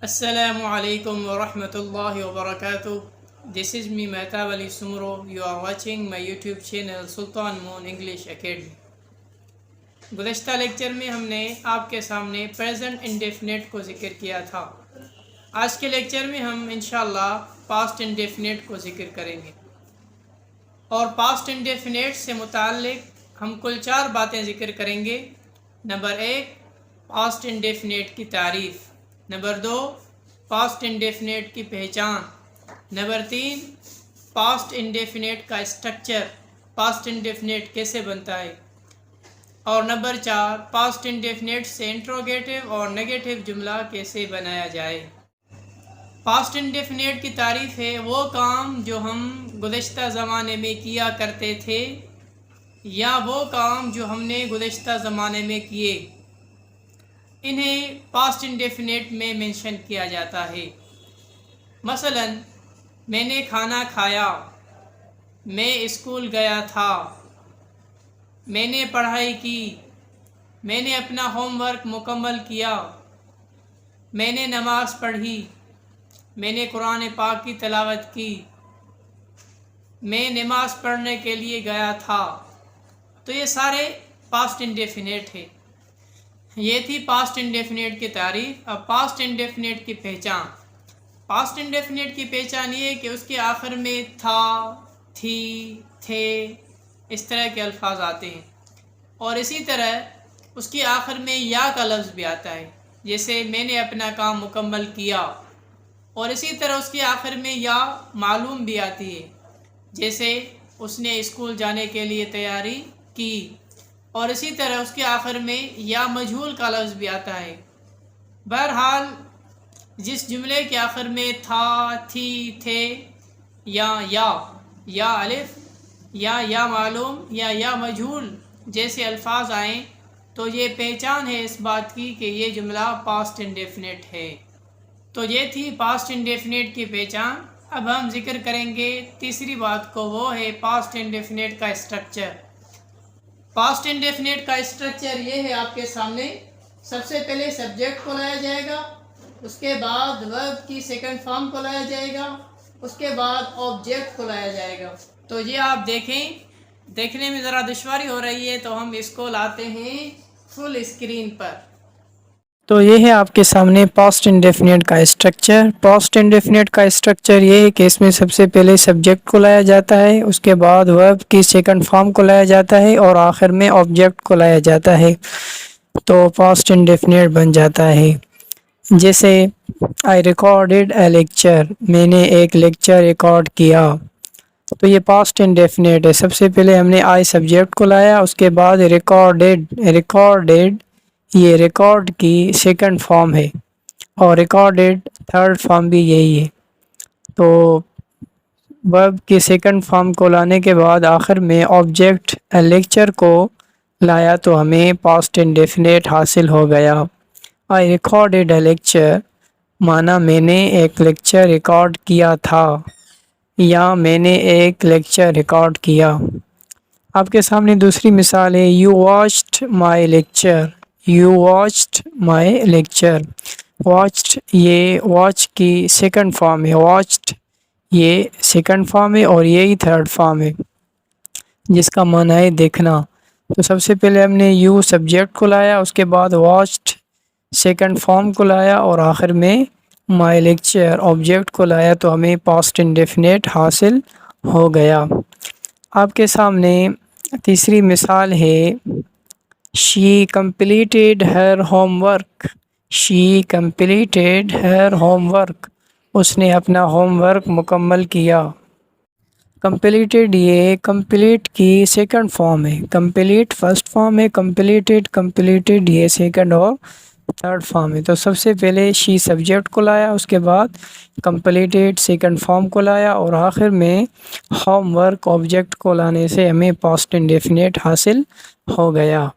Assalamu alaikum wa rahmatullahi wa barakatuh. This is me Mehtab Ali Sumro. You are watching my YouTube channel Sultan Moon English Academy. گزشتہ lecture میں ہم نے آپ کے سامنے present indefinite کو ذکر کیا تھا. آج کے لیکچر میں ہم انشاءاللہ پاسٹ انڈیفینٹ کو ذکر کریں گے. اور پاسٹ انڈیفینٹ سے متعلق ہم کل 4 باتیں ذکر کریں گے. نمبر 1 پاسٹ انڈیفینٹ کی تعریف. نمبر 2 پاسٹ انڈیفینٹ کی پہچان. نمبر 3 پاسٹ انڈیفینٹ کا اسٹرکچر، پاسٹ انڈیفینٹ کیسے بنتا ہے. اور نمبر 4 پاسٹ انڈیفینٹ سے انٹروگیٹو اور نیگیٹو جملہ کیسے بنایا جائے. پاسٹ انڈیفینٹ کی تعریف ہے وہ کام جو ہم گزشتہ زمانے میں کیا کرتے تھے یا وہ کام جو ہم نے گزشتہ زمانے میں کیے، انہیں پاسٹ انڈیفینٹ میں منشن کیا جاتا ہے. مثلا میں نے کھانا کھایا، میں اسکول گیا تھا، میں نے پڑھائی کی، میں نے اپنا ہوم ورک مکمل کیا، میں نے نماز پڑھی، میں نے قرآن پاک کی تلاوت کی، میں نماز پڑھنے کے لیے گیا تھا. تو یہ سارے پاسٹ انڈیفینٹ ہے. یہ تھی پاسٹ انڈیفینٹ کی تعریف. اب پاسٹ انڈیفینٹ کی پہچان. پاسٹ انڈیفینٹ کی پہچان یہ ہے کہ اس کے آخر میں تھا، تھی، تھے اس طرح کے الفاظ آتے ہیں، اور اسی طرح اس کے آخر میں یا کا لفظ بھی آتا ہے. جیسے میں نے اپنا کام مکمل کیا، اور اسی طرح اس کے آخر میں یا معلوم بھی آتی ہے. جیسے اس نے اسکول جانے کے لیے تیاری کی، اور اسی طرح اس کے آخر میں یا مجہول کا لفظ بھی آتا ہے. بہرحال جس جملے کے آخر میں تھا، تھی، تھے یا الف یا معلوم یا مجہول جیسے الفاظ آئیں تو یہ پہچان ہے اس بات کی کہ یہ جملہ پاسٹ انڈیفینٹ ہے. تو یہ تھی پاسٹ انڈیفینٹ کی پہچان. اب ہم ذکر کریں گے تیسری بات کو، وہ ہے پاسٹ انڈیفینٹ کا اسٹرکچر. پاسٹ انڈیفینٹ کا اسٹرکچر یہ ہے آپ کے سامنے. سب سے پہلے سبجیکٹ کو لایا جائے گا، اس کے بعد ورب کی سیکنڈ فارم کو لایا جائے گا، اس کے بعد آبجیکٹ کو لایا جائے گا. تو یہ آپ دیکھیں، دیکھنے میں ذرا دشواری ہو رہی ہے تو ہم اس کو لاتے ہیں فل اسکرین پر. تو یہ ہے آپ کے سامنے پاسٹ انڈیفینٹ کا اسٹرکچر. پاسٹ انڈیفینٹ کا اسٹرکچر یہ ہے کہ اس میں سب سے پہلے سبجیکٹ کو لایا جاتا ہے، اس کے بعد ورب کی سیکنڈ فارم کو لایا جاتا ہے، اور آخر میں آبجیکٹ کو لایا جاتا ہے. تو پاسٹ انڈیفینٹ بن جاتا ہے. جیسے I recorded a lecture، میں نے ایک لیکچر ریکارڈ کیا. تو یہ پاسٹ انڈیفینٹ ہے. سب سے پہلے ہم نے I سبجیکٹ کو لایا، اس کے بعد ریکارڈیڈ یہ ریکارڈ کی سیکنڈ فارم ہے، اور ریکارڈیڈ تھرڈ فارم بھی یہی ہے. تو ورب کی سیکنڈ فارم کو لانے کے بعد آخر میں آبجیکٹ لیکچر کو لایا تو ہمیں پاسٹ انڈیفینٹ حاصل ہو گیا. I recorded a lecture مانا میں نے ایک لیکچر ریکارڈ کیا تھا یا میں نے ایک لیکچر ریکارڈ کیا. آپ کے سامنے دوسری مثال ہے You watched my lecture. You watched my lecture. Watched یہ واچ کی سیکنڈ فارم ہے، watched یہ سیکنڈ فارم ہے اور یہی تھرڈ فارم ہے جس کا معنی ہے دیکھنا. تو سب سے پہلے ہم نے You سبجیکٹ کو لایا، اس کے بعد watched سیکنڈ فارم کو لایا، اور آخر میں my lecture آبجیکٹ کو لایا تو ہمیں پاسٹ انڈیفینٹ حاصل ہو گیا. آپ کے سامنے تیسری مثال ہے She completed her homework. She completed her homework. اس نے اپنا ہوم ورک مکمل کیا. کمپلیٹیڈ یہ کمپلیٹ کی سیکنڈ فارم ہے، کمپلیٹ فرسٹ فارم ہے، کمپلیٹیڈ یہ سیکنڈ اور تھرڈ فارم ہے. تو سب سے پہلے شی سبجیکٹ کو لایا، اس کے بعد کمپلیٹیڈ سیکنڈ فارم کو لایا، اور آخر میں ہوم ورک آبجیکٹ کو لانے سے ہمیں پاسٹ انڈیفینٹ حاصل ہو گیا.